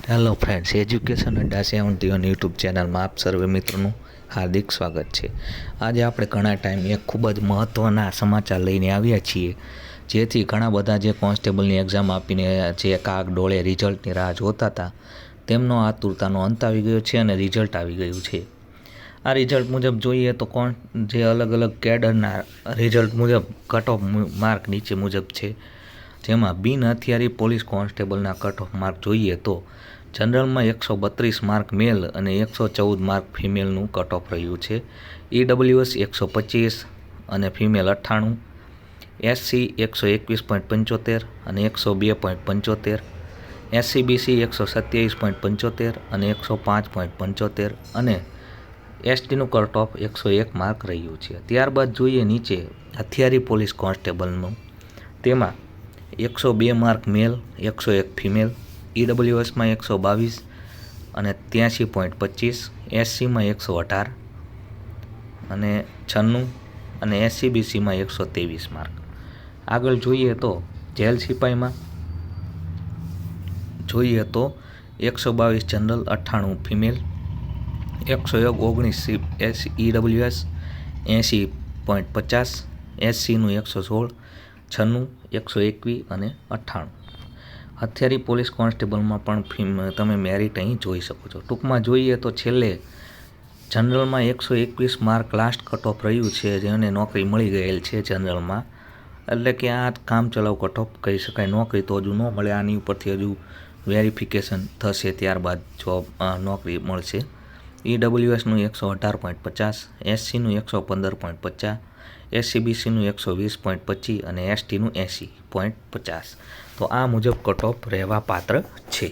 Hello friends, education અડ્ડા 71 YouTube ચેનલમાં આપ સર્વે મિત્રોનું હાર્દિક સ્વાગત છે। આજે આપણે ઘણા ટાઈમ એક ખૂબ જ મહત્ત્વના સમાચાર લઈને આવ્યા છીએ, જેથી ઘણા બધા જે કોન્સ્ટેબલની એક્ઝામ આપીને જે કાગ ડોળે રિઝલ્ટની રાહ જોતા હતા તેમનો આતુરતાનો અંત આવી ગયો છે અને રિઝલ્ટ આવી ગયું છે। આ રિઝલ્ટ મુજબ જોઈએ તો જે અલગ અલગ કેડરના રિઝલ્ટ મુજબ કટ ઓફ માર્ક નીચે મુજબ છે, જેમાં બિન હથિયારી પોલીસ કોન્સ્ટેબલના કટ ઓફ માર્ક જોઈએ તો જનરલમાં 132 માર્ક મેલ અને 114 માર્ક ફિમેલનું કટ ઓફ રહ્યું છે। EWS 125 અને ફિમેલ 98, SC 121.75 અને 102.75, SCBC 127.75 અને 105.75 અને STનું કટ ઓફ 101 માર્ક રહ્યું છે। ત્યારબાદ જોઈએ નીચે હથિયારી પોલીસ કોન્સ્ટેબલનું, તેમાં 102 માર્ક મેલ, 101 ફિમેલ, EWSમાં 122 અને 83.25, SCમાં 118 અને 96 અને SCBCમાં 123 માર્ક। આગળ જોઈએ તો જેલ સિપાહીમાં જોઈએ તો 122 જનરલ, 98 ફિમેલ, 119 EWS, 80.50, SCનું 116, 96, 121 અને 98। હથિયારી પોલીસ કોન્સ્ટેબલમાં પણ તમે મેરિટ અહીં જોઈ શકો છો। ટૂંકમાં જોઈએ તો છેલ્લે જનરલમાં 121 માર્ક લાસ્ટ કટ ઓફ રહ્યું છે, જેને નોકરી મળી ગયેલ છે જનરલમાં, એટલે કે આ કામચલાઉ કટ ઓફ કહી શકાય। નોકરી તો હજુ ન મળે, આની ઉપરથી હજુ વેરિફિકેશન થશે, ત્યારબાદ જોબ નોકરી મળશે। EWSનું 118.50, SCનું 115.50, SCBCનું 120.25 અને STનું 80.50। તો આ મુજબ કટ ઓફ રહેવા પાત્ર છે।